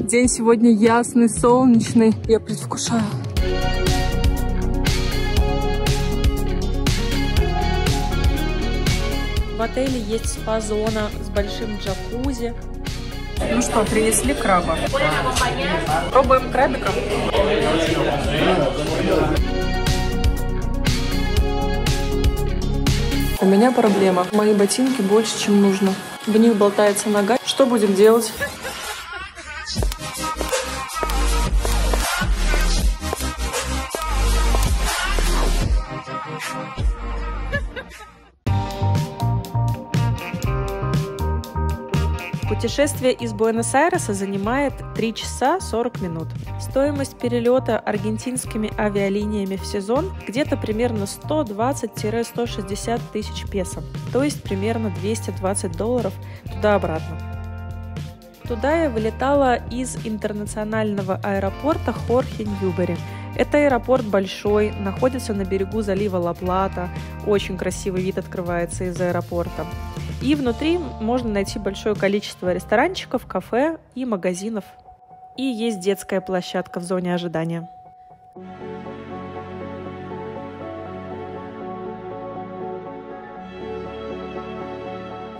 День сегодня ясный, солнечный. Я предвкушаю. В отеле есть спа-зона с большим джакузи. Ну что, принесли краба. Пробуем крабика. У меня проблема. Мои ботинки больше, чем нужно. В них болтается нога. Что будем делать? Путешествие из Буэнос-Айреса занимает 3 часа 40 минут. Стоимость перелета аргентинскими авиалиниями в сезон где-то примерно 120-160 тысяч песо, то есть примерно $220 туда-обратно. Туда я вылетала из интернационального аэропорта Хорхе Ньюбери. Это аэропорт большой, находится на берегу залива Ла-Плата, очень красивый вид открывается из аэропорта. И внутри можно найти большое количество ресторанчиков, кафе и магазинов. И есть детская площадка в зоне ожидания.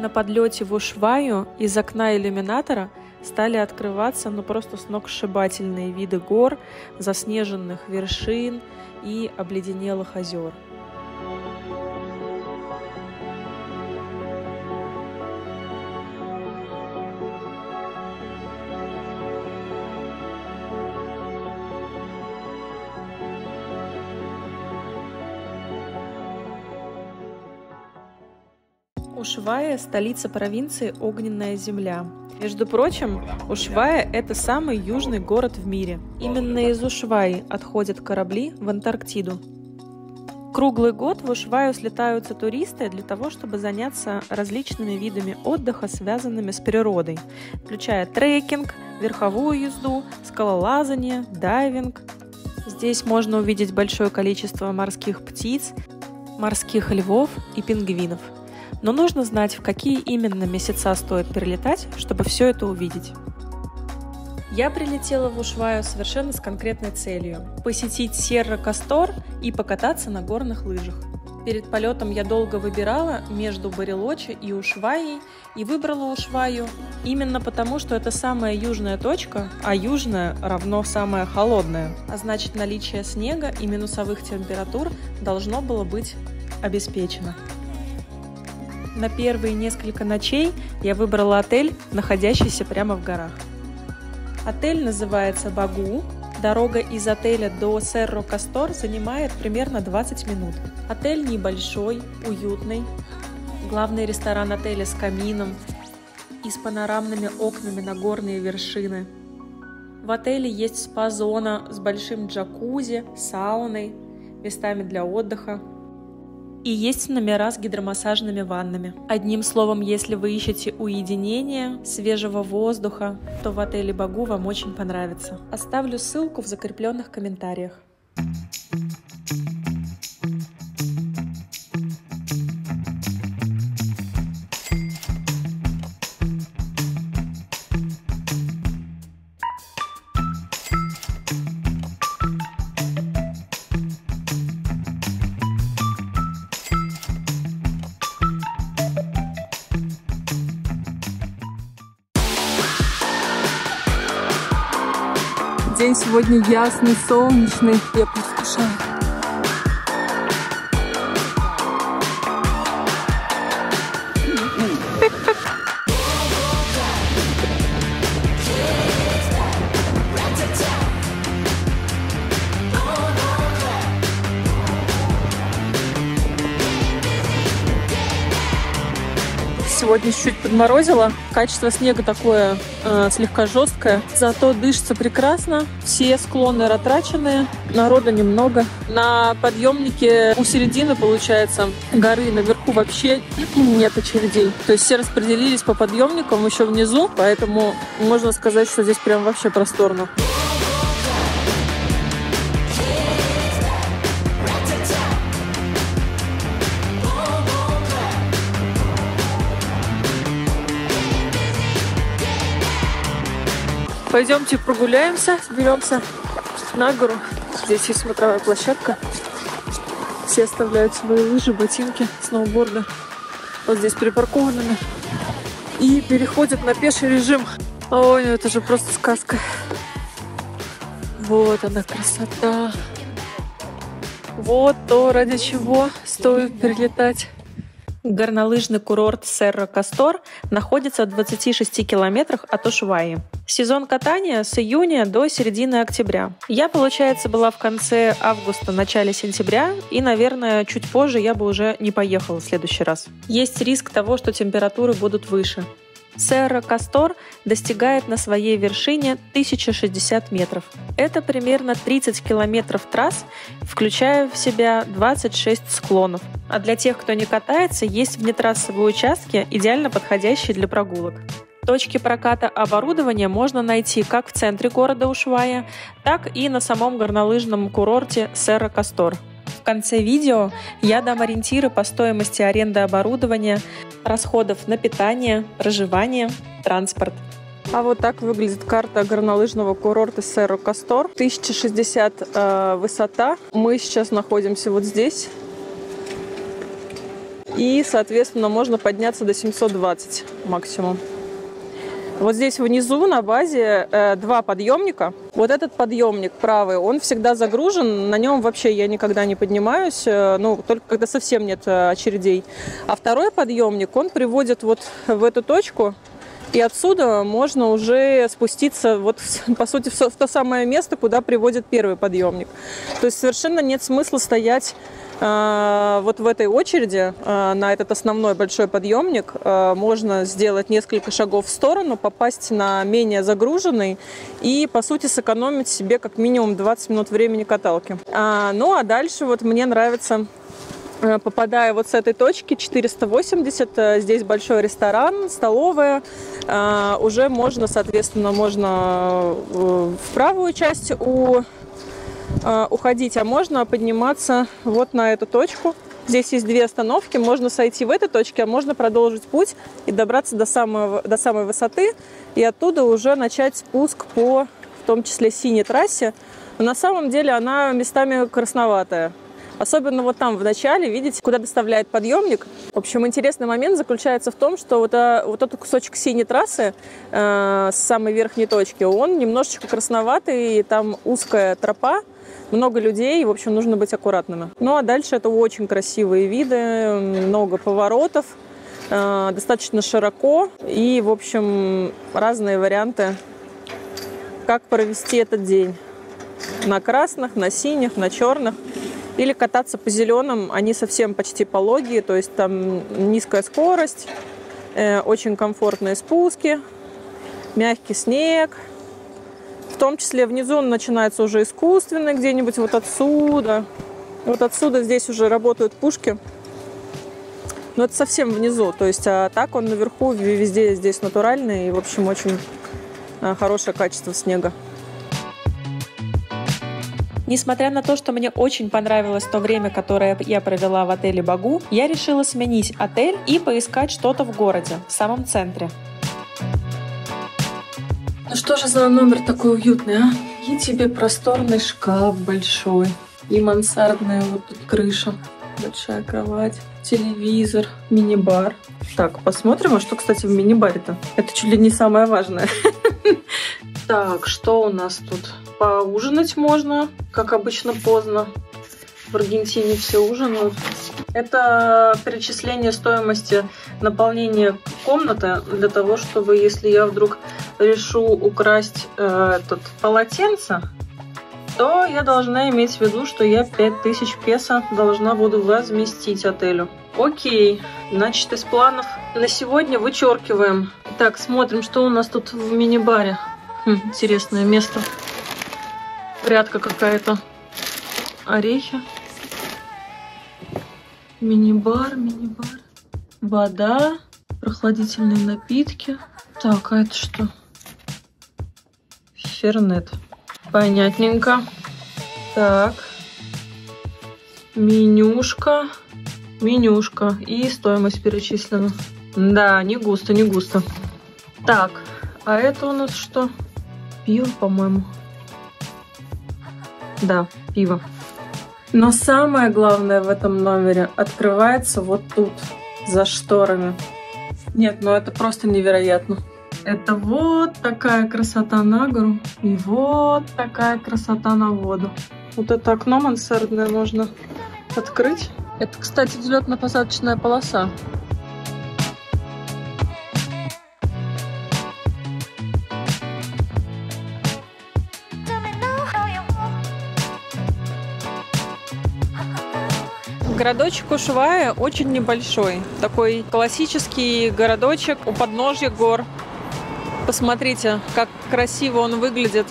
На подлете в Ушваю из окна иллюминатора стали открываться просто сногсшибательные виды гор, заснеженных вершин и обледенелых озер. Ушвайя – столица провинции Огненная земля. Между прочим, Ушвайя – это самый южный город в мире. Именно из Ушвайи отходят корабли в Антарктиду. Круглый год в Ушвайю слетаются туристы для того, чтобы заняться различными видами отдыха, связанными с природой, включая трекинг, верховую езду, скалолазание, дайвинг. Здесь можно увидеть большое количество морских птиц, морских львов и пингвинов. Но нужно знать, в какие именно месяца стоит прилетать, чтобы все это увидеть. Я прилетела в Ушвайю совершенно с конкретной целью – посетить Серра-Кастор и покататься на горных лыжах. Перед полетом я долго выбирала между Барелочи и Ушвайей и выбрала Ушвайю именно потому, что это самая южная точка, а южная равно самая холодная, а значит наличие снега и минусовых температур должно было быть обеспечено. На первые несколько ночей я выбрала отель, находящийся прямо в горах. Отель называется Багу. Дорога из отеля до Серра-Кастор занимает примерно 20 минут. Отель небольшой, уютный. Главный ресторан отеля с камином и с панорамными окнами на горные вершины. В отеле есть спа-зона с большим джакузи, сауной, местами для отдыха. И есть номера с гидромассажными ваннами. Одним словом, если вы ищете уединения, свежего воздуха, то в отеле Багу вам очень понравится. Оставлю ссылку в закрепленных комментариях. День сегодня ясный, солнечный. Я предвкушаю. Сегодня чуть-чуть подморозило. Качество снега такое слегка жесткое. Зато дышится прекрасно. Все склоны ратраченные. Народа немного. На подъемнике у середины, получается, горы наверху вообще нет очередей. То есть все распределились по подъемникам еще внизу. Поэтому можно сказать, что здесь прям вообще просторно. Пойдемте прогуляемся, беремся на гору. Здесь есть смотровая площадка. Все оставляют свои лыжи, ботинки, сноуборды вот здесь припаркованными и переходят на пеший режим. Ой, ну это же просто сказка. Вот она красота. Вот то, ради чего стоит прилетать. Горнолыжный курорт Серра-Кастор находится в 26 километрах от Ушваи. Сезон катания с июня до середины октября. Я, получается, была в конце августа, начале сентября, и, наверное, чуть позже я бы уже не поехала в следующий раз. Есть риск того, что температуры будут выше. Серра-Кастор достигает на своей вершине 1060 метров. Это примерно 30 километров трасс, включая в себя 26 склонов. А для тех, кто не катается, есть внетрассовые участки, идеально подходящие для прогулок. Точки проката оборудования можно найти как в центре города Ушвая, так и на самом горнолыжном курорте Серра-Кастор. В конце видео я дам ориентиры по стоимости аренды оборудования, расходов на питание, проживание, транспорт. А вот так выглядит карта горнолыжного курорта Серра-Кастор. 1060 высота. Мы сейчас находимся вот здесь. И, соответственно, можно подняться до 720 максимум. Вот здесь внизу на базе два подъемника. Вот этот подъемник правый, он всегда загружен. На нем вообще я никогда не поднимаюсь, ну, только когда совсем нет очередей. А второй подъемник, он приводит вот в эту точку. И отсюда можно уже спуститься, вот, по сути, в то самое место, куда приводит первый подъемник. То есть совершенно нет смысла стоять вот в этой очереди на этот основной большой подъемник. Можно сделать несколько шагов в сторону, попасть на менее загруженный и, по сути, сэкономить себе как минимум 20 минут времени каталки. Ну а дальше вот мне нравится, попадая вот с этой точки 480, здесь большой ресторан, столовая, уже можно, соответственно, можно в правую часть уходить, а можно подниматься вот на эту точку. Здесь есть две остановки, можно сойти в этой точке, а можно продолжить путь и добраться до самой высоты, и оттуда уже начать спуск по, в том числе, синей трассе. Но на самом деле она местами красноватая. Особенно вот там в начале, видите, куда доставляет подъемник. В общем, интересный момент заключается в том, что вот этот кусочек синей трассы с самой верхней точки, он немножечко красноватый, и там узкая тропа, много людей, в общем, нужно быть аккуратными. Ну а дальше это очень красивые виды, много поворотов, достаточно широко и, в общем, разные варианты, как провести этот день. На красных, на синих, на черных. Или кататься по зеленым, они совсем почти пологие, то есть там низкая скорость, очень комфортные спуски, мягкий снег. В том числе внизу он начинается уже искусственный, где-нибудь вот отсюда. Вот отсюда здесь уже работают пушки. Но это совсем внизу, то есть а так он наверху, везде здесь натуральный и, в общем, очень хорошее качество снега. Несмотря на то, что мне очень понравилось то время, которое я провела в отеле «Багу», я решила сменить отель и поискать что-то в городе, в самом центре. Ну что же за номер такой уютный, а? И тебе просторный шкаф большой, и мансардная вот тут крыша, большая кровать, телевизор, мини-бар. Так, посмотрим, а что, кстати, в мини-баре-то? Это чуть ли не самое важное. Так, что у нас тут? Поужинать можно, как обычно, поздно. В Аргентине все ужинают. Это перечисление стоимости наполнения комнаты для того, чтобы, если я вдруг решу украсть этот полотенце, то я должна иметь в виду, что я 5000 песо должна буду возместить отелю. Окей, значит, из планов на сегодня вычеркиваем. Так, смотрим, что у нас тут в мини-баре. Интересное место. Грядка какая-то. Орехи. Мини-бар, мини-бар. Вода. Прохладительные напитки. Так, а это что? Фернет. Понятненько. Так. Менюшка. Менюшка. И стоимость перечислена. Да, не густо, не густо. Так, а это у нас что? пиво, по-моему. Да, пиво. Но самое главное в этом номере открывается вот тут, за шторами. Нет, ну это просто невероятно. Это вот такая красота на гору и вот такая красота на воду. Вот это окно мансардное можно открыть. Это, кстати, взлетно-посадочная полоса. Городочек Ушвайя очень небольшой. Такой классический городочек у подножья гор. Посмотрите, как красиво он выглядит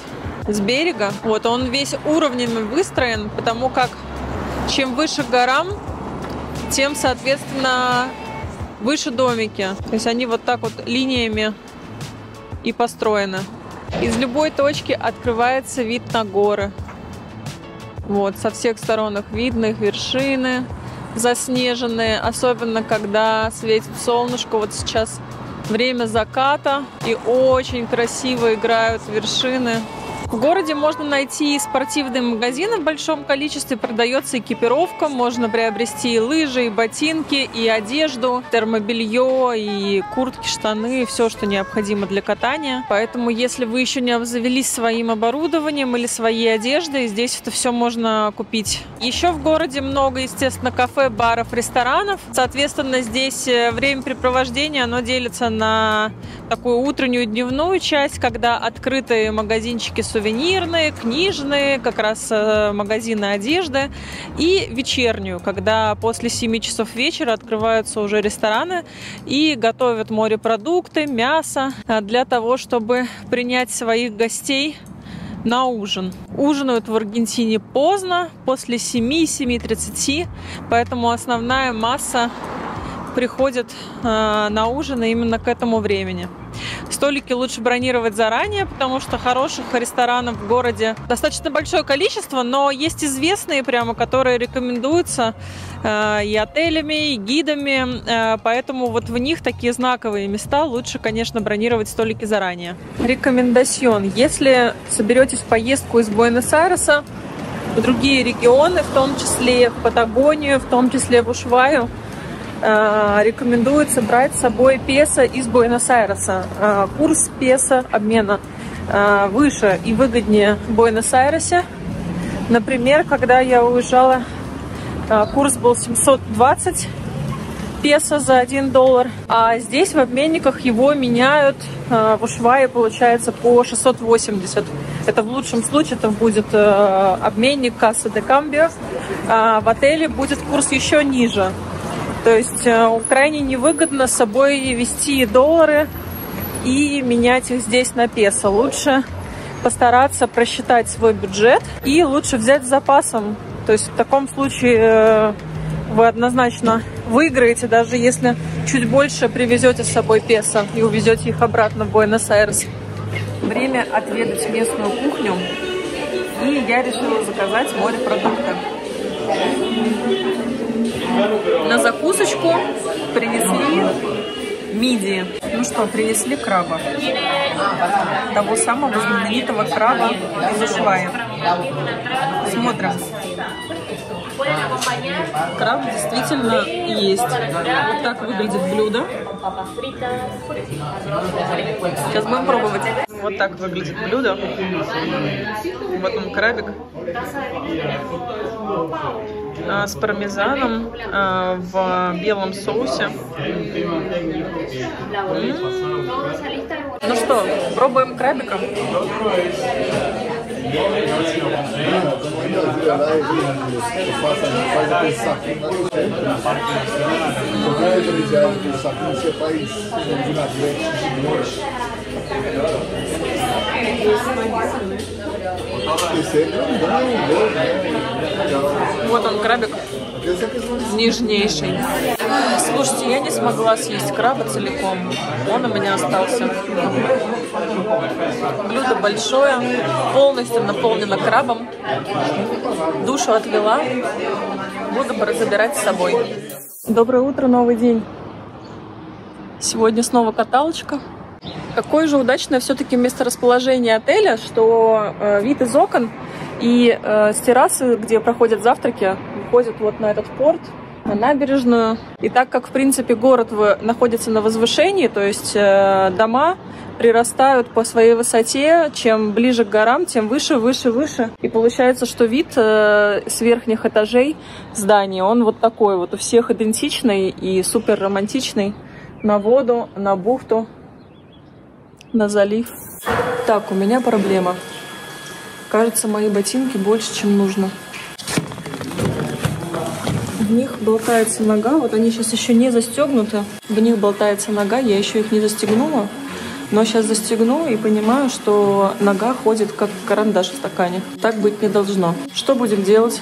с берега. Вот он весь уровнями выстроен, потому как чем выше горам, тем, соответственно, выше домики. То есть они вот так вот линиями и построены. Из любой точки открывается вид на горы. Вот, со всех сторон их видно, их вершины заснеженные, особенно когда светит солнышко. Вот сейчас время заката, и очень красиво играют вершины. В городе можно найти спортивные магазины в большом количестве, продается экипировка, можно приобрести и лыжи, и ботинки, и одежду, термобелье, и куртки, штаны, все, что необходимо для катания. Поэтому, если вы еще не обзавелись своим оборудованием или своей одеждой, здесь это все можно купить. Еще в городе много, естественно, кафе, баров, ресторанов. Соответственно, здесь времяпрепровождение, оно делится на такую утреннюю и дневную часть, когда открыты магазинчики сувенирные, книжные, как раз магазины одежды, и вечернюю, когда после 7 часов вечера открываются уже рестораны и готовят морепродукты, мясо для того, чтобы принять своих гостей на ужин. Ужинают в Аргентине поздно, после 7-7:30, поэтому основная масса приходит на ужин именно к этому времени. Столики лучше бронировать заранее, потому что хороших ресторанов в городе достаточно большое количество, но есть известные прямо, которые рекомендуются и отелями, и гидами, поэтому вот в них такие знаковые места лучше, конечно, бронировать столики заранее. Рекомендацион. Если соберетесь в поездку из Буэнос-Айреса в другие регионы, в том числе в Патагонию, в том числе в Ушвайю, рекомендуется брать с собой песо из Буэнос-Айреса. Курс песо обмена выше и выгоднее в Буэнос-Айресе. Например, когда я уезжала, курс был 720 песо за $1, а здесь в обменниках его меняют в Ушвайе, получается, по 680. Это в лучшем случае это будет обменник Касса де Камбио. В отеле будет курс еще ниже. То есть крайне невыгодно с собой везти доллары и менять их здесь на песо. Лучше постараться просчитать свой бюджет и лучше взять с запасом. То есть в таком случае вы однозначно выиграете, даже если чуть больше привезете с собой песо и увезете их обратно в Буэнос-Айрес. Время отведать местную кухню, и я решила заказать морепродукты. На закусочку принесли мидии. Ну что, принесли краба. Того самого знаменитого краба из Ушвайи. Смотрим. Краб действительно есть. Вот так выглядит блюдо. Сейчас будем пробовать. Вот так выглядит блюдо. Вот он, крабик. С пармезаном в белом соусе. Ну что, пробуем крабика. Вот он, крабик, нежнейший. Слушайте, я не смогла съесть краба целиком, он у меня остался. Блюдо большое, полностью наполнено крабом. Душу отвела, буду забирать с собой. Доброе утро, новый день. Сегодня снова каталочка. Какое же удачное все-таки месторасположение отеля, что вид из окон и с террасы, где проходят завтраки, выходит вот на этот порт, на набережную. И так как, в принципе, город находится на возвышении, то есть дома прирастают по своей высоте, чем ближе к горам, тем выше, выше, выше. И получается, что вид с верхних этажей здания, он вот такой вот у всех идентичный и супер романтичный. На воду, на бухту, на залив. Так, у меня проблема. Кажется, мои ботинки больше, чем нужно. В них болтается нога. Вот они сейчас еще не застегнуты. В них болтается нога. Я еще их не застегнула. Но сейчас застегну и понимаю, что нога ходит как карандаш в стакане. Так быть не должно. Что будем делать?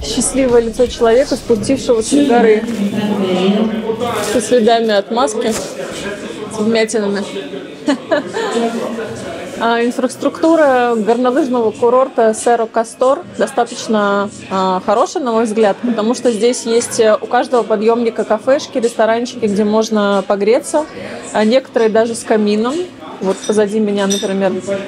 Счастливое лицо человека, спустившегося с горы, со следами от маски, с вмятинами. Инфраструктура горнолыжного курорта Серра Кастор достаточно хорошая, на мой взгляд, потому что здесь есть у каждого подъемника кафешки, ресторанчики, где можно погреться, некоторые даже с камином. Вот позади меня, например, вот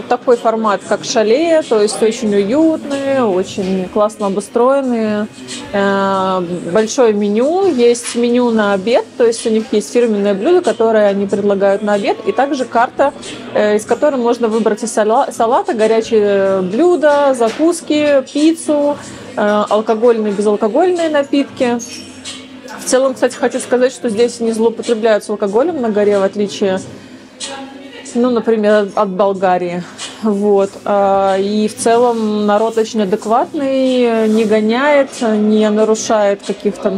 такой формат, как шале, то есть очень уютные, очень классно обустроенные. Большое меню, есть меню на обед, то есть у них есть фирменное блюдо, которое они предлагают на обед, и также карта, из которой можно выбрать из салата, горячие блюда, закуски, пиццу, алкогольные, безалкогольные напитки. В целом, кстати, хочу сказать, что здесь не злоупотребляются алкоголем на горе, в отличие, например, от Болгарии. Вот. И в целом народ очень адекватный, не гоняет, не нарушает каких-то,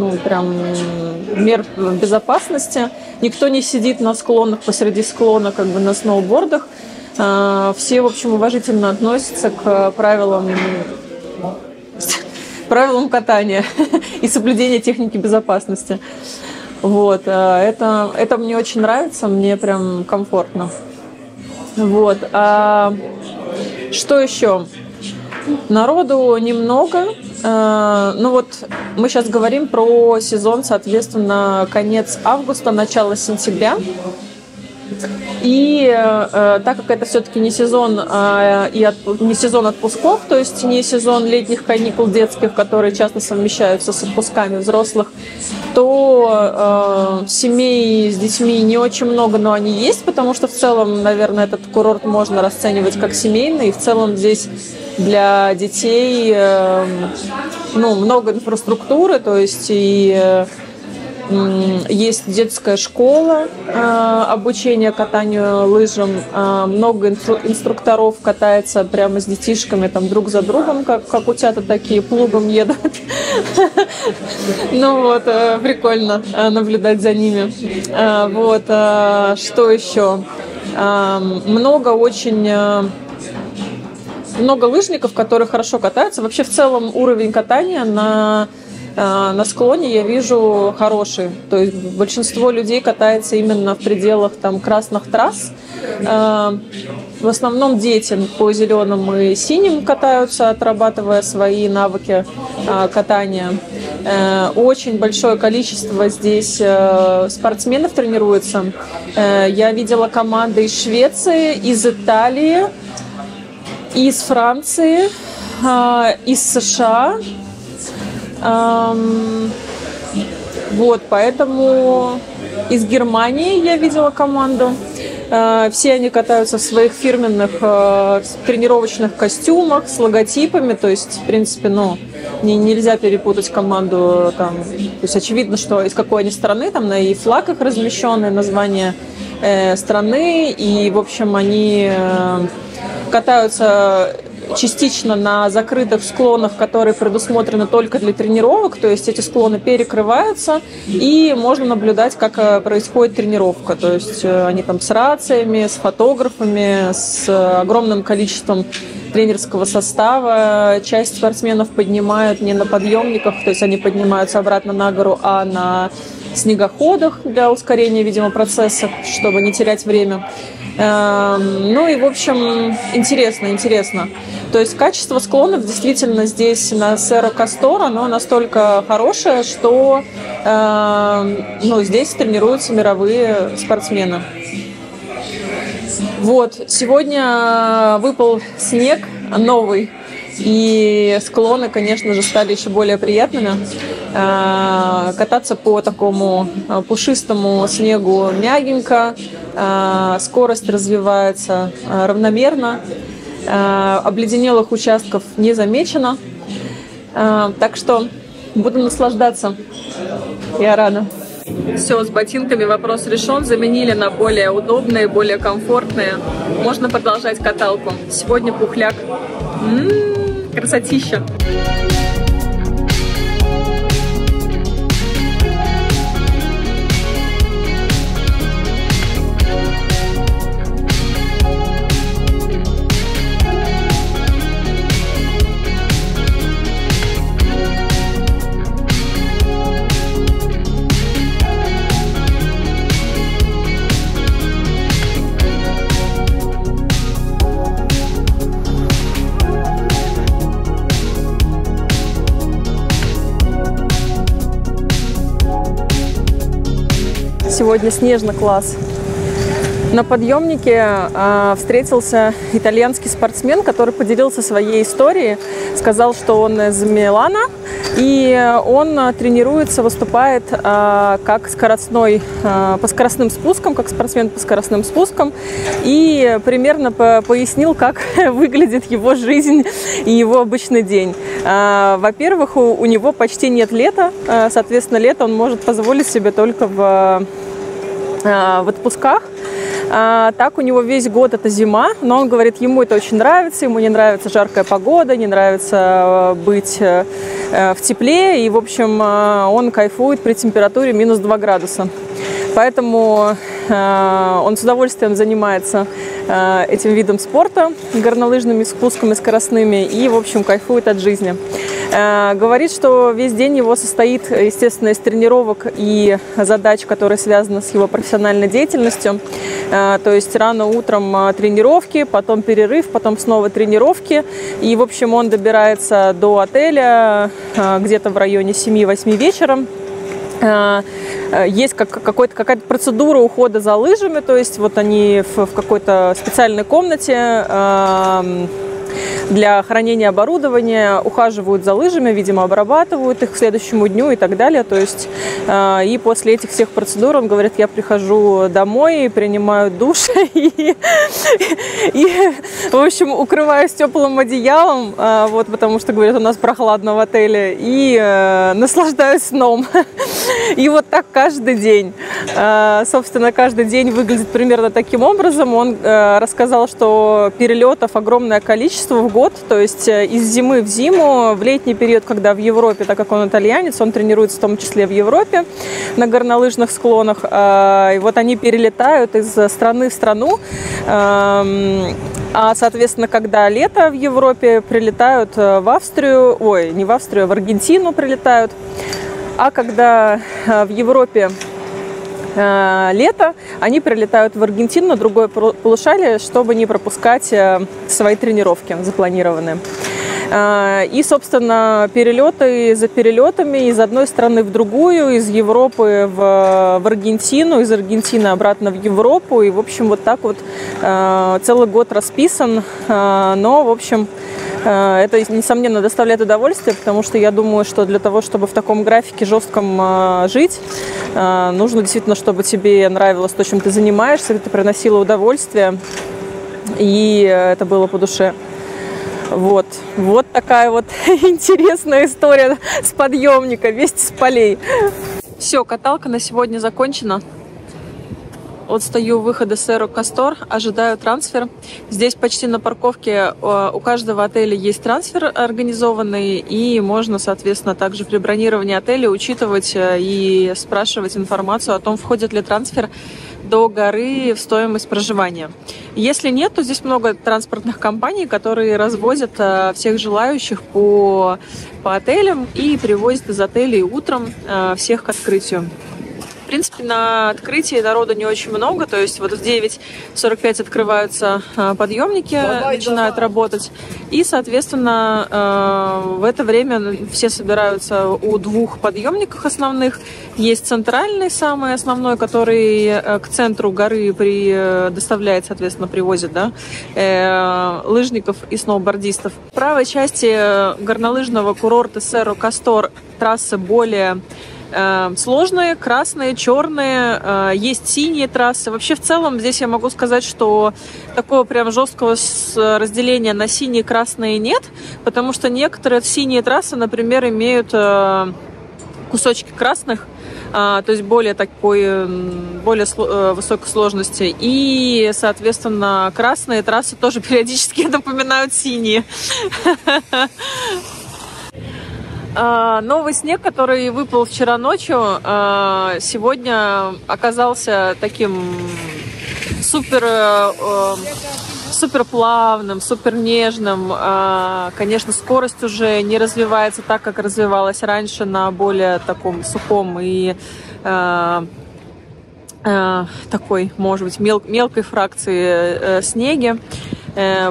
мер безопасности. Никто не сидит на склонах, посреди склона, как бы на сноубордах. Все, в общем, уважительно относятся к правилам катания и соблюдения техники безопасности. Вот. Это мне очень нравится, мне прям комфортно. Вот. Что еще? Народу немного. Мы сейчас говорим про сезон, соответственно, конец августа, начало сентября. И так как это все-таки не сезон, не сезон отпусков, то есть не сезон летних каникул детских, которые часто совмещаются с отпусками взрослых, то семей с детьми не очень много, но они есть, потому что в целом, наверное, этот курорт можно расценивать как семейный. И в целом здесь для детей много инфраструктуры, то есть и есть детская школа обучения катанию лыжам, много инструкторов катается прямо с детишками там друг за другом, как утята такие, плугом едут. Прикольно наблюдать за ними. Что еще? Много лыжников, которые хорошо катаются. Вообще в целом уровень катания на склоне я вижу хороший. То есть большинство людей катается именно в пределах красных трасс. В основном дети по зеленым и синим катаются, отрабатывая свои навыки катания. Очень большое количество здесь спортсменов тренируется. Я видела команды из Швеции, из Италии, из Франции, из США. Поэтому из Германии я видела команду. Все они катаются в своих фирменных тренировочных костюмах с логотипами, то есть, в принципе, нельзя перепутать команду, там, то есть очевидно, что из какой они страны, там и флаг их размещенный, название страны, и, в общем, они катаются частично на закрытых склонах, которые предусмотрены только для тренировок, то есть эти склоны перекрываются, и можно наблюдать, как происходит тренировка, то есть они там с рациями, с фотографами, с огромным количеством тренерского состава. Часть спортсменов поднимают не на подъемниках, то есть они поднимаются обратно на гору, а на снегоходах для ускорения, видимо, процесса, чтобы не терять время. Ну и, в общем, интересно. То есть качество склонов действительно здесь на Серра Кастора, оно настолько хорошее, что здесь тренируются мировые спортсмены. Вот, сегодня выпал снег новый, и склоны, конечно же, стали еще более приятными. Кататься по такому пушистому снегу мягенько, скорость развивается равномерно, обледенелых участков не замечено. Так что буду наслаждаться. Я рада. Все, с ботинками вопрос решен, заменили на более удобные, более комфортные. Можно продолжать каталку. Сегодня пухляк. Красотища! Сегодня снежный класс. На подъемнике встретился итальянский спортсмен, который поделился своей историей. Сказал, что он из Милана, и он тренируется, выступает как по скоростным спускам, как спортсмен по скоростным спускам. И примерно пояснил, как выглядит его жизнь и его обычный день. Во-первых, у него почти нет лета. Соответственно, лето он может позволить себе только в отпусках. Так у него весь год это зима, но он говорит, ему это очень нравится, ему не нравится жаркая погода, не нравится быть в тепле, и, в общем, он кайфует при температуре минус 2 градуса. Поэтому он с удовольствием занимается этим видом спорта, горнолыжными спусками скоростными, и, в общем, кайфует от жизни. Говорит, что весь день его состоит, естественно, из тренировок и задач, которые связаны с его профессиональной деятельностью. То есть рано утром тренировки, потом перерыв, потом снова тренировки. И, в общем, он добирается до отеля где-то в районе 7-8 вечера. Есть какая-то процедура ухода за лыжами, то есть вот они в какой-то специальной комнате для хранения оборудования ухаживают за лыжами, видимо, обрабатывают их к следующему дню и так далее. То есть и после этих всех процедур, он говорит, я прихожу домой, принимаю душ и, в общем, укрываюсь теплым одеялом, вот, потому что, говорит, у нас прохладно в отеле, и наслаждаюсь сном. И вот так каждый день. Собственно, каждый день выглядит примерно таким образом. Он рассказал, что перелетов огромное количество в год, то есть из зимы в зиму, в летний период, когда в Европе, так как он итальянец, он тренируется в том числе в Европе на горнолыжных склонах, и вот они перелетают из страны в страну, а, соответственно, когда лето в Европе, прилетают в Австрию, не в Австрию, а в Аргентину прилетают, а когда в Европе лето, они прилетают в Аргентину на другое полушарие, чтобы не пропускать свои тренировки запланированные. И, собственно, перелеты за перелетами из одной страны в другую, из Европы в Аргентину, из Аргентины обратно в Европу. И, в общем, вот так вот целый год расписан. Но, в общем, Это, несомненно, доставляет удовольствие, потому что я думаю, что для того, чтобы в таком графике жестком жить, нужно действительно, чтобы тебе нравилось то, чем ты занимаешься, это приносило удовольствие, и это было по душе. Вот такая вот интересная история с подъемника вести с полей. Все, каталка на сегодня закончена. Вот стою у выхода Cerro Castor, ожидаю трансфер. Здесь почти на парковке у каждого отеля есть трансфер организованный, и можно, соответственно, также при бронировании отеля учитывать и спрашивать информацию о том, входит ли трансфер до горы в стоимость проживания. Если нет, то здесь много транспортных компаний, которые развозят всех желающих по отелям и привозят из отелей утром всех к открытию. В принципе, на открытии народу не очень много, то есть вот в 9:45 открываются подъемники, начинают работать, и, соответственно, в это время все собираются у двух подъемников основных. Есть центральный, самый основной, который к центру горы доставляет, соответственно, привозит, лыжников и сноубордистов. В правой части горнолыжного курорта Cerro Castor трассы более сложные, красные, черные, есть синие трассы. Вообще, в целом, здесь я могу сказать, что такого прям жесткого разделения на синие и красные нет, потому что некоторые синие трассы, например, имеют кусочки красных, то есть более высокой сложности. И, соответственно, красные трассы тоже периодически напоминают синие. Новый снег, который выпал вчера ночью, сегодня оказался таким супер плавным, супер нежным. Конечно, скорость уже не развивается так, как развивалась раньше на более таком сухом и такой, может быть, мелкой фракции снеге,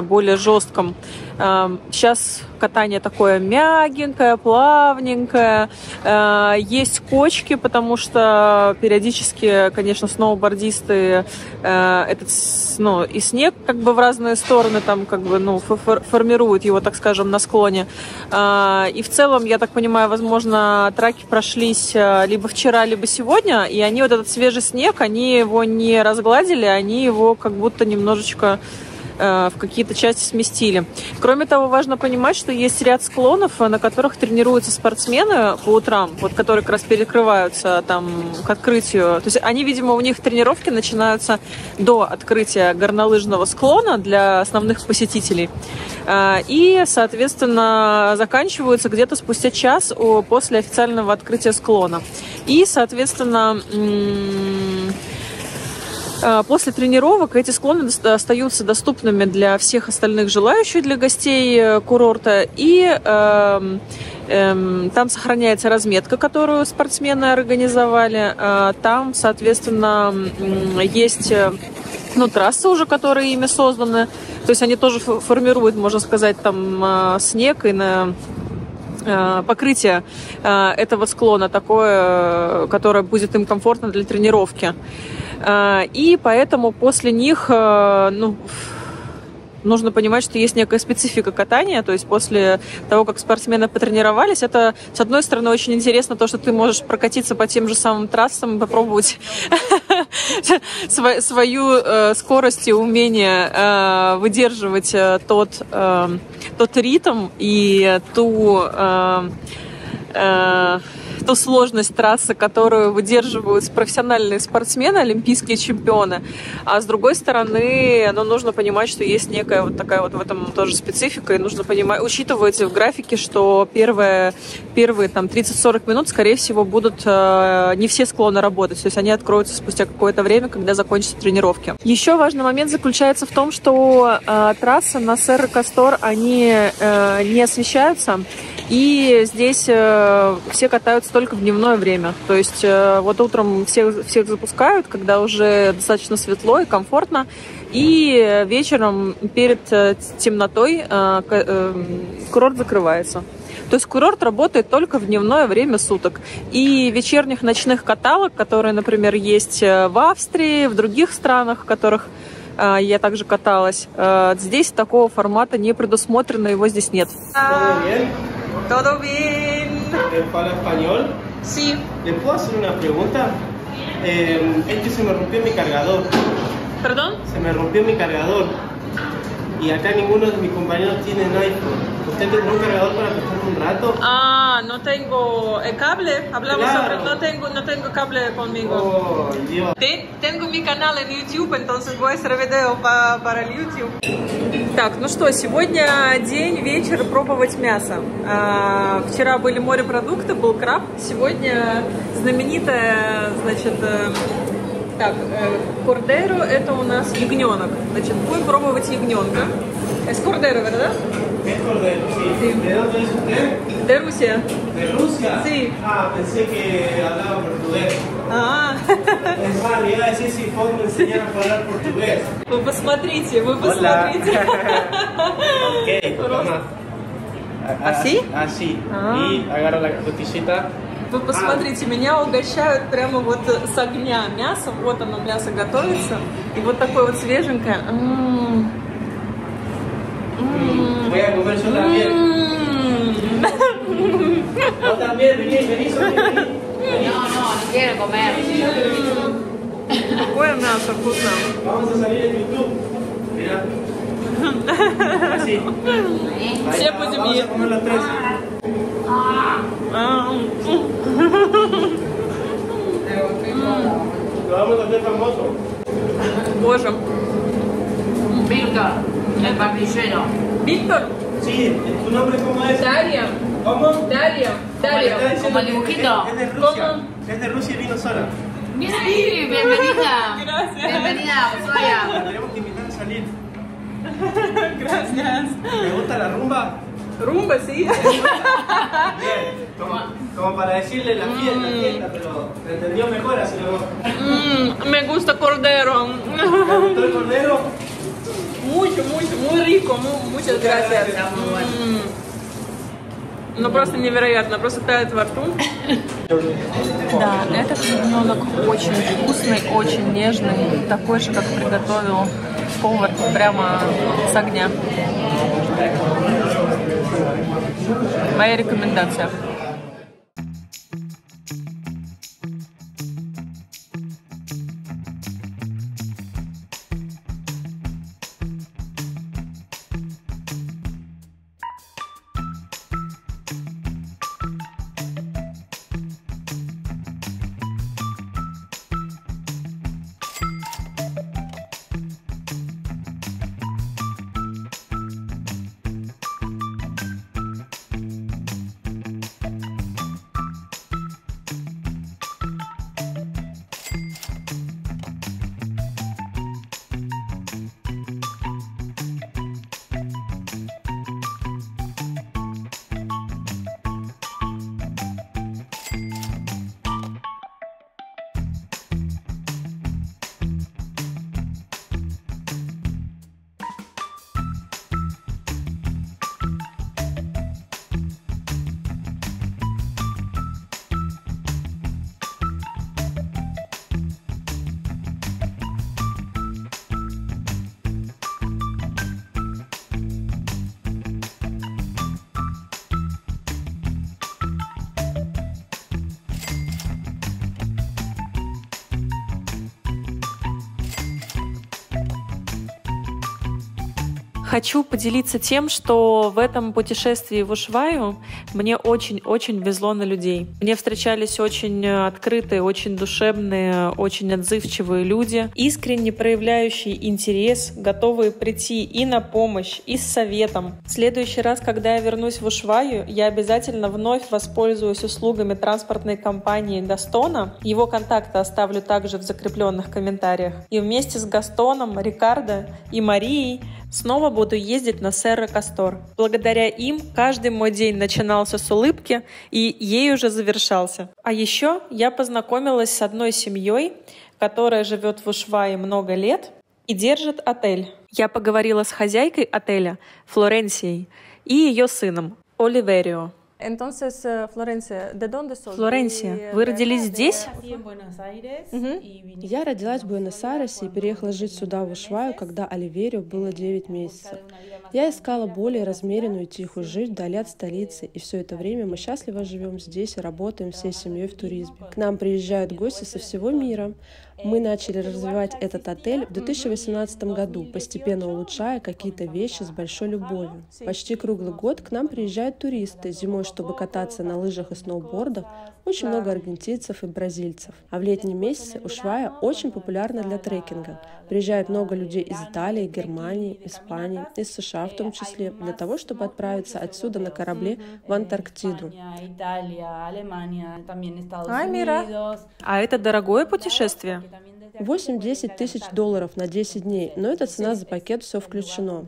более жестком. Сейчас катание такое мягенькое, плавненькое. Есть кочки, потому что периодически, конечно, сноубордисты и снег как бы в разные стороны там как бы формируют его, так скажем, на склоне. И в целом, я так понимаю, возможно, траки прошлись либо вчера, либо сегодня, и они вот этот свежий снег, они его не разгладили, они его как будто немножечко в какие-то части сместили. Кроме того, важно понимать, что есть ряд склонов, на которых тренируются спортсмены по утрам, вот, которые как раз перекрываются там к открытию. То есть они, видимо, у них тренировки начинаются до открытия горнолыжного склона для основных посетителей. И, соответственно, заканчиваются где-то спустя час после официального открытия склона. И, соответственно, после тренировок эти склоны остаются доступными для всех остальных желающих, для гостей курорта. И там сохраняется разметка, которую спортсмены организовали. Там, соответственно, есть трассы уже, которые ими созданы. То есть они тоже формируют, можно сказать, там снег и покрытие этого склона такое, которое будет им комфортно для тренировки. И поэтому после них нужно понимать, что есть некая специфика катания, то есть после того, как спортсмены потренировались, это, с одной стороны, очень интересно то, что ты можешь прокатиться по тем же самым трассам, попробовать свою скорость и умение выдерживать тот ритм и ту сложность трассы, которую выдерживают профессиональные спортсмены, олимпийские чемпионы. А с другой стороны, нужно понимать, что есть некая вот такая вот в этом тоже специфика, и нужно понимать, учитывать в графике, что первые там 30-40 минут, скорее всего, будут не все склоны работать, то есть они откроются спустя какое-то время, когда закончатся тренировки. Еще важный момент заключается в том, что трассы на Cerro Castor, они не освещаются, и здесь все катаются только в дневное время. То есть вот утром всех запускают, когда уже достаточно светло и комфортно. И вечером перед темнотой курорт закрывается. То есть курорт работает только в дневное время суток. И вечерних ночных каталог, которые, например, есть в Австрии, в других странах, в которых я также каталась. Здесь такого формата не предусмотрено, его здесь нет. Todo bien. ¿Para español? Sí. ¿Le puedo hacer una pregunta? Es que se me rompió mi cargador. ¿Perdón? Se me rompió mi cargador. Y acá ninguno de mis compañeros tiene iPhone. ¿Usted tendrá un cargador para prestarme un rato? No tengo el cable. Hablamos Claro. sobre... No tengo cable conmigo. Oh, Dios. Tengo mi canal en YouTube, entonces voy a hacer видео para el YouTube. Так, ну что, сегодня день, вечер пробовать мясо. Вчера были морепродукты, был краб. Сегодня знаменитая, значит, кордеро, это у нас ягненок. Значит, будем пробовать ягненка. Es cordero, ¿verdad? Es cordero, sí. Sí. ¿De dónde es usted? De Rusia. ¿De Rusia? Sí. Ah, pensé que hablaba portugués. Es más, le iba a decir si puedo enseñar a hablar portugués. Вы посмотрите, вы Hola. посмотрите. Ok, toma. ¿Así? Así. Ah. Y agarra la costillita. Вы посмотрите, меня угощают прямо вот с огня мясом. Вот оно, мясо готовится. И вот такое вот свеженькое. Voy a comer yo también. Vos también, vení, vení. No quiero comer. Какое мясо вкусно. Vamos a salir en YouTube. Mira. Así. Все будем Vamos a есть. comer los tres. Lo vamos a hacer famoso. Боже. Víctor, el parrillero. Víctor. Sí, ¿tu nombre cómo es? Daria. ¿Cómo? Daria. Me está Daria. diciendo Como el que dibujito. Es de Rusia. ¿Cómo? Es de Rusia y vino sola. Sí, bienvenida. Gracias. Bienvenida a La Ushuaia. tenemos que invitar a salir. Gracias. ¿Te gusta la rumba? Rumba, sí. Bien. Como para decirle la fiesta, pero me entendió mejor así lo. Me gusta cordero. ¿Te gustó el cordero? Mucho, muy rico. Muchas gracias. Está muy bueno. Ну просто невероятно, просто тает во рту. Да, этот ягненок очень вкусный, очень нежный, такой же, как приготовил повар прямо с огня. Моя рекомендация. Хочу поделиться тем, что в этом путешествии в Ушваю мне очень-очень везло на людей. Мне встречались очень открытые, очень душевные, очень отзывчивые люди, искренне проявляющие интерес, готовые прийти и на помощь, и с советом. В следующий раз, когда я вернусь в Ушваю, я обязательно вновь воспользуюсь услугами транспортной компании Гастона. Его контакты оставлю также в закрепленных комментариях. И вместе с Гастоном, Рикардо и Марией снова буду ездить на Серра Кастор. Благодаря им каждый мой день начинался с улыбки и ей уже завершался. А еще я познакомилась с одной семьей, которая живет в Ушвае много лет и держит отель. Я поговорила с хозяйкой отеля Флоренцией и ее сыном Оливерио. Флоренция, вы родились здесь? Я родилась в Буэнос-Айресе и переехала жить сюда, в Ушваю, когда Оливерио было 9 месяцев. Я искала более размеренную и тихую жизнь вдали от столицы, и все это время мы счастливо живем здесь и работаем всей семьей в туризме. К нам приезжают гости со всего мира. Мы начали развивать этот отель в 2018 году, постепенно улучшая какие-то вещи с большой любовью. Почти круглый год к нам приезжают туристы, зимой, чтобы кататься на лыжах и сноубордах, очень много аргентинцев и бразильцев. А в летние месяцы Ушвая очень популярна для трекинга. Приезжает много людей из Италии, Германии, Испании, из США в том числе, для того, чтобы отправиться отсюда на корабле в Антарктиду. А это дорогое путешествие? 8-10 тысяч долларов на 10 дней, но это цена за пакет, все включено.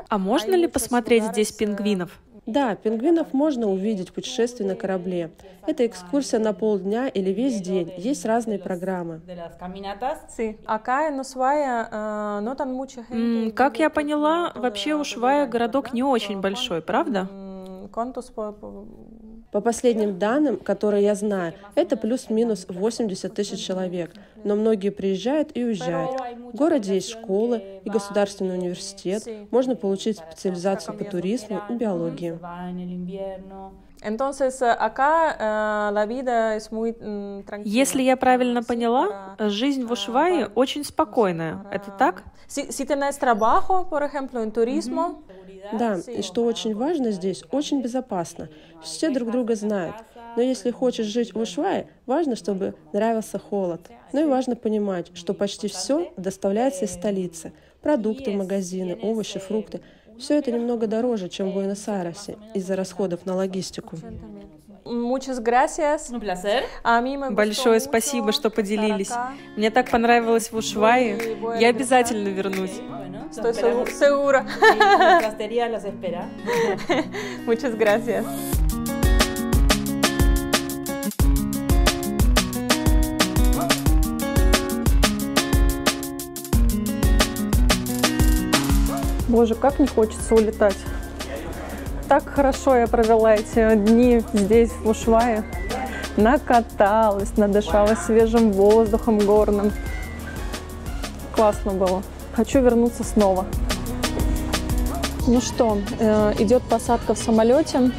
А можно ли посмотреть здесь пингвинов? Да, пингвинов можно увидеть в путешествии на корабле. Это экскурсия на полдня или весь день. Есть разные программы. Как я поняла, вообще Ушвая городок не очень большой, правда? По последним данным, которые я знаю, это плюс-минус 80 тысяч человек, но многие приезжают и уезжают. В городе есть школы и государственный университет, можно получить специализацию по туризму и биологии. Если я правильно поняла, жизнь в Ушвае очень спокойная. Это так? Да, и что очень важно здесь, очень безопасно. Все друг друга знают. Но если хочешь жить в Ушвае, важно, чтобы нравился холод. Ну и важно понимать, что почти все доставляется из столицы. Продукты, магазины, овощи, фрукты. Все это немного дороже, чем в Буэнос-Айресе из-за расходов на логистику. Большое спасибо, что поделились. Мне так понравилось в Ушвае. Я обязательно вернусь. Seguro. Muchas gracias. Боже, как не хочется улетать. Так хорошо я провела эти дни здесь, в Ушвае. Накаталась, надышалась свежим воздухом горным. Классно было. Хочу вернуться снова. Ну что, идет посадка в самолете.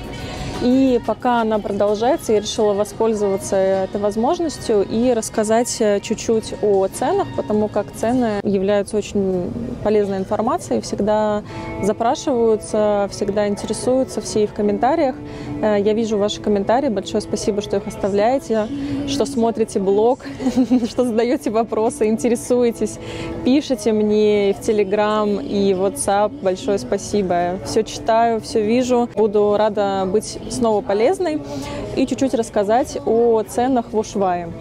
И пока она продолжается, я решила воспользоваться этой возможностью и рассказать чуть-чуть о ценах, потому как цены являются очень полезной информацией, всегда запрашиваются, всегда интересуются все и в комментариях. Я вижу ваши комментарии, большое спасибо, что их оставляете, что смотрите блог, что задаете вопросы, интересуетесь, пишите мне и в Telegram, и в WhatsApp. Большое спасибо. Все читаю, все вижу. Буду рада быть снова полезной и чуть-чуть рассказать о ценах в Ушвае.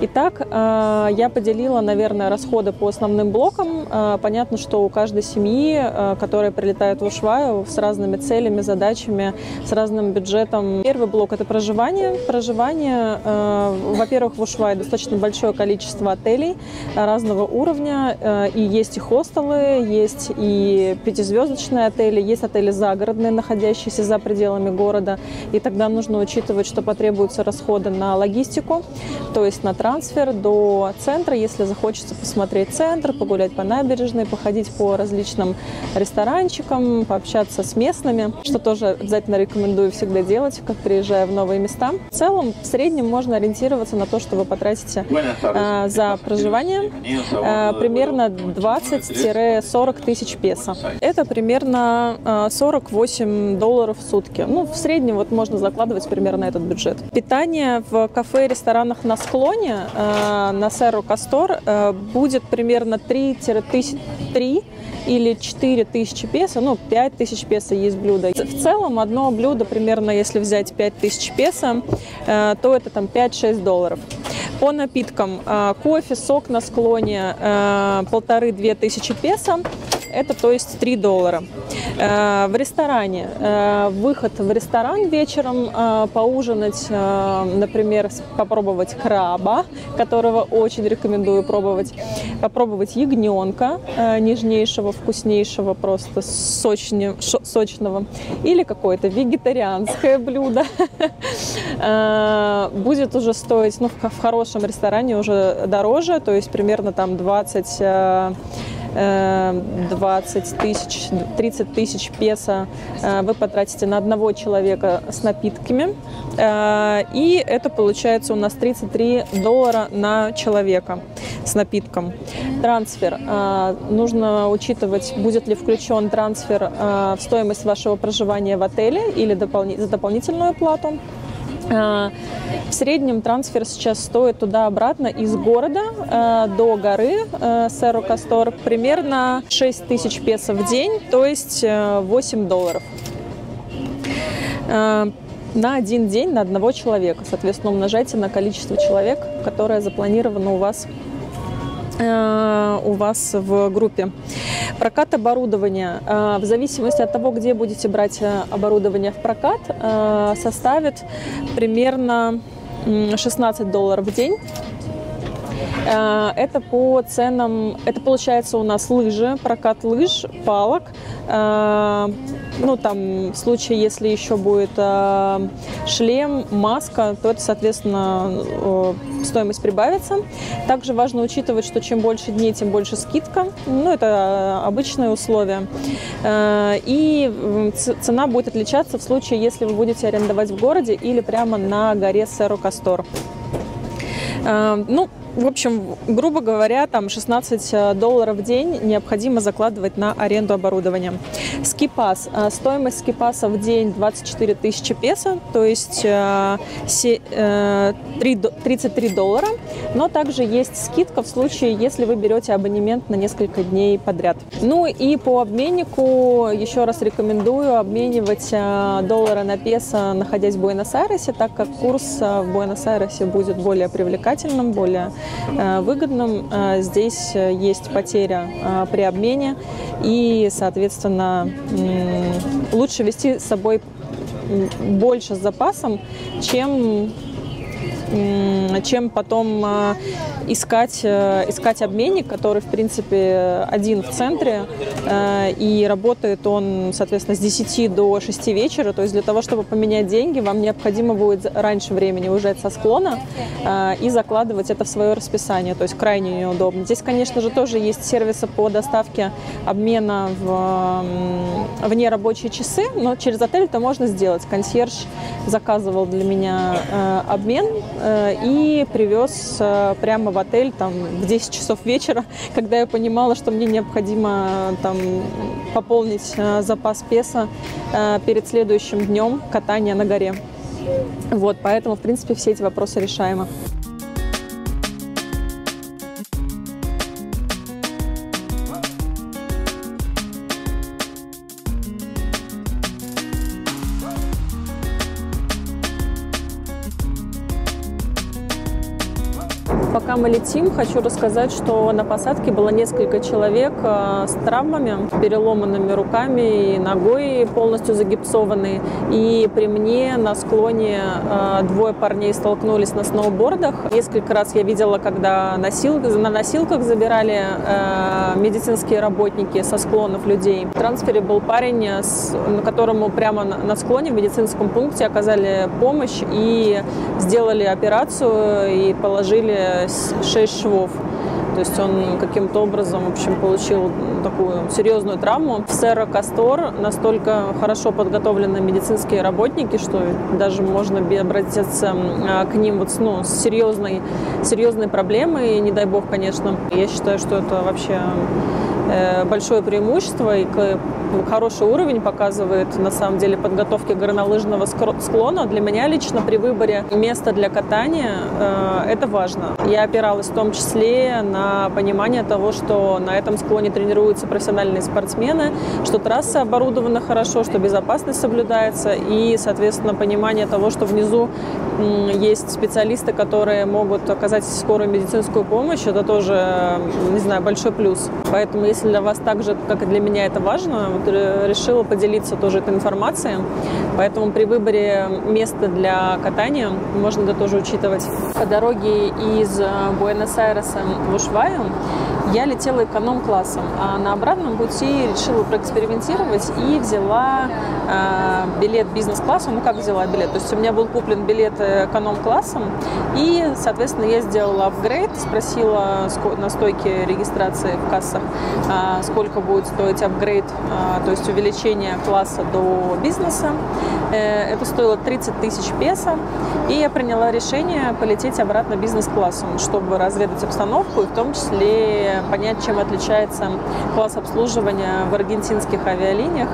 Итак, я поделила, наверное, расходы по основным блокам. Понятно, что у каждой семьи, которая прилетает в Ушваю с разными целями, задачами, с разным бюджетом. Первый блок – это проживание. Проживание, во-первых, в Ушвае достаточно большое количество отелей разного уровня. И есть и хостелы, есть и пятизвездочные отели, есть отели загородные, находящиеся за пределами города. И тогда нужно учитывать, что потребуются расходы на логистику, то есть на трансфер до центра, если захочется посмотреть центр, погулять по набережной, походить по различным ресторанчикам, пообщаться с местными, что тоже обязательно рекомендую всегда делать, как приезжая в новые места. В целом, в среднем можно ориентироваться на то, что вы потратите за проживание примерно 20-40 тысяч песо. Это примерно $48 в сутки. Ну, в среднем вот можно закладывать примерно этот бюджет. Питание в кафе и ресторанах на склоне на Серро Кастор будет примерно 3 или 4 тысячи песо, ну 5 тысяч песо есть блюдо. В целом одно блюдо примерно, если взять 5 тысяч песо, то это там $5-6. По напиткам кофе, сок на склоне 1500-2000 песо. Это, то есть, $3. В ресторане. Выход в ресторан вечером, поужинать, например, попробовать краба, которого очень рекомендую пробовать. Попробовать ягненка, нежнейшего, вкуснейшего, просто сочного. Или какое-то вегетарианское блюдо. Будет уже стоить, ну, в хорошем ресторане уже дороже, то есть примерно там 20 тысяч, 30 тысяч песо вы потратите на одного человека с напитками. И это получается у нас $33 на человека с напитком. Трансфер. Нужно учитывать, будет ли включен трансфер в стоимость вашего проживания в отеле или за дополнительную плату. В среднем трансфер сейчас стоит туда-обратно из города до горы Серро Кастор примерно 6 тысяч песо в день, то есть $8. На один день на одного человека. Соответственно, умножайте на количество человек, которое запланировано у вас в группе. Прокат оборудования. В зависимости от того, где будете брать оборудование в прокат, составит примерно $16 в день. Это по ценам, это получается у нас лыжи, прокат лыж, палок. Ну, там, в случае, если еще будет шлем, маска, то это, соответственно, стоимость прибавится. Также важно учитывать, что чем больше дней, тем больше скидка. Ну, это обычные условия. И цена будет отличаться в случае, если вы будете арендовать в городе или прямо на горе Серро Кастор. Ну, в общем, грубо говоря, там $16 в день необходимо закладывать на аренду оборудования. Скипас. Стоимость скипаса в день 24 тысячи песо, то есть $33. Но также есть скидка в случае, если вы берете абонемент на несколько дней подряд. Ну и по обменнику еще раз рекомендую обменивать доллары на песо, находясь в Буэнос-Айресе, так как курс в Буэнос-Айресе будет более привлекательным, более выгодным. Здесь есть потеря при обмене и, соответственно, лучше вести с собой больше с запасом, чем потом искать обменник, который, в принципе, один в центре, и работает он, соответственно, с 10 до 6 вечера. То есть для того, чтобы поменять деньги, вам необходимо будет раньше времени уезжать со склона и закладывать это в свое расписание. То есть крайне неудобно. Здесь, конечно же, тоже есть сервисы по доставке обмена в нерабочие часы, но через отель это можно сделать. Консьерж заказывал для меня обмен и привез прямо в отель там, в 10 часов вечера, когда я понимала, что мне необходимо там, пополнить запас песо перед следующим днем катания на горе. Вот, поэтому, в принципе, все эти вопросы решаемы. Пока мы летим, хочу рассказать, что на посадке было несколько человек с травмами, переломанными руками и ногой, полностью загипсованные. И при мне на склоне двое парней столкнулись на сноубордах. Несколько раз я видела, когда на носилках забирали медицинские работники со склонов людей. В трансфере был парень, которому прямо на склоне в медицинском пункте оказали помощь и сделали операцию и положили 6 швов. То есть он каким-то образом, в общем, получил такую серьезную травму. В Серро Кастор настолько хорошо подготовлены медицинские работники, что даже можно обратиться к ним вот, ну, с серьезной проблемой, не дай бог, конечно. Я считаю, что это вообще большое преимущество и хороший уровень показывает на самом деле подготовки горнолыжного склона. Для меня лично при выборе места для катания это важно. Я опиралась в том числе на понимание того, что на этом склоне тренируются профессиональные спортсмены, что трасса оборудована хорошо, что безопасность соблюдается, и, соответственно, понимание того, что внизу есть специалисты, которые могут оказать скорую медицинскую помощь, это тоже, не знаю, большой плюс. Поэтому, если для вас так же, как и для меня, это важно, вот решила поделиться тоже этой информацией. Поэтому при выборе места для катания можно это тоже учитывать. По дороге из Буэнос-Айреса в Ушваю я летела эконом-классом, а на обратном пути решила проэкспериментировать и взяла билет бизнес-класса. Ну, как взяла билет? То есть у меня был куплен билет эконом-классом, и, соответственно, я сделала апгрейд, спросила на стойке регистрации в кассах, сколько будет стоить апгрейд, то есть увеличение класса до бизнеса. Это стоило 30 тысяч песо, и я приняла решение полететь обратно бизнес-классом, чтобы разведать обстановку и в том числе понять, чем отличается класс обслуживания в аргентинских авиалиниях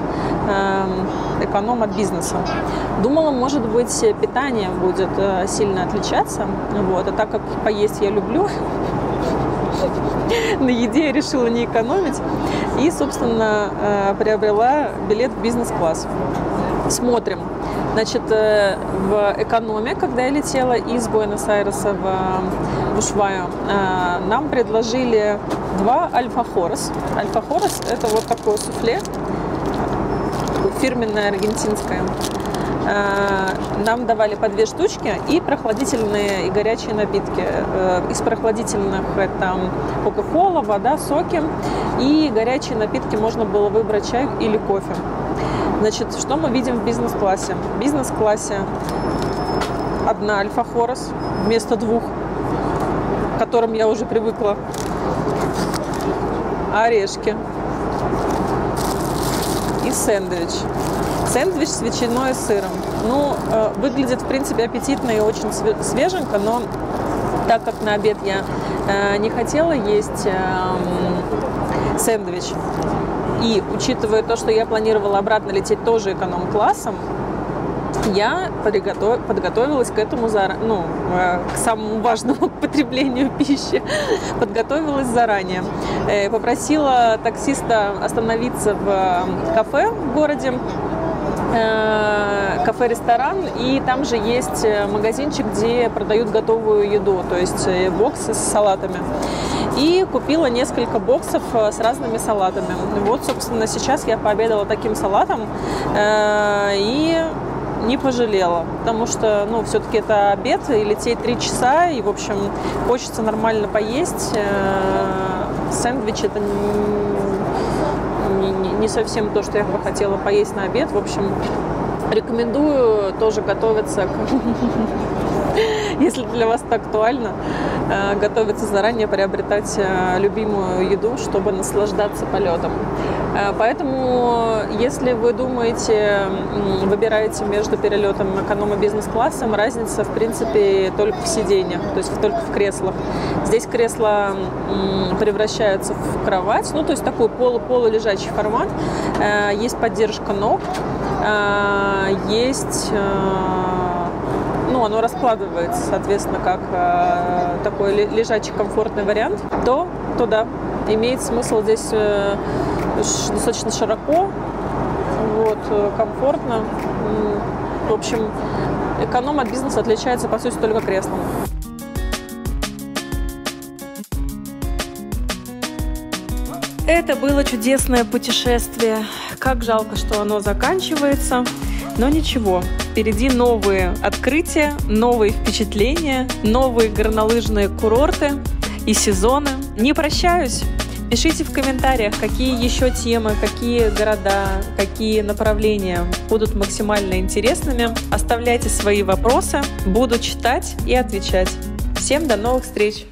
эконом от бизнеса. Думала, может быть, питание будет сильно отличаться, вот, а так как поесть я люблю, на еде я решила не экономить и, собственно, приобрела билет в бизнес-класс. Смотрим. Значит, в экономе, когда я летела из Буэнос-Айреса в Ушваю, нам предложили 2 альфахорос. Альфахорос – это вот такое суфле, фирменное аргентинское. Нам давали по 2 штучки и прохладительные и горячие напитки. Из прохладительных это кока-кола, вода, соки. И горячие напитки можно было выбрать чай или кофе. Значит, что мы видим в бизнес-классе? В бизнес-классе 1 альфа-хорос вместо 2, к которым я уже привыкла. Орешки. И сэндвич. Сэндвич с ветчиной и сыром. Ну, выглядит, в принципе, аппетитно и очень свеженько, но так как на обед я не хотела есть сэндвич, и учитывая то, что я планировала обратно лететь тоже эконом-классом, я подготовилась к этому, к самому важному потреблению пищи, подготовилась заранее. Попросила таксиста остановиться в кафе в городе, кафе-ресторан, и там же есть магазинчик, где продают готовую еду, то есть боксы с салатами. И купила несколько боксов с разными салатами. Вот, собственно, сейчас я пообедала таким салатом и не пожалела, потому что, ну, все-таки это обед, и лететь 3 часа, и, в общем, хочется нормально поесть. Сэндвич – это не совсем то, что я бы хотела поесть на обед. В общем, рекомендую тоже готовиться, если для вас это актуально, готовиться заранее, приобретать любимую еду, чтобы наслаждаться полетом. Поэтому, если вы думаете, выбираете между перелетом эконом и бизнес-классом, разница, в принципе, только в сиденьях, то есть только в креслах. Здесь кресла превращаются в кровать, ну, то есть такой полулежачий формат. Есть поддержка ног, есть... Ну, оно раскладывается, соответственно, как такой лежачий комфортный вариант, то да, имеет смысл здесь достаточно широко, вот, комфортно. В общем, эконом от бизнеса отличается, по сути, только креслом. Это было чудесное путешествие. Как жалко, что оно заканчивается. Но ничего, впереди новые открытия, новые впечатления, новые горнолыжные курорты и сезоны. Не прощаюсь. Пишите в комментариях, какие еще темы, какие города, какие направления будут максимально интересными. Оставляйте свои вопросы, буду читать и отвечать. Всем до новых встреч!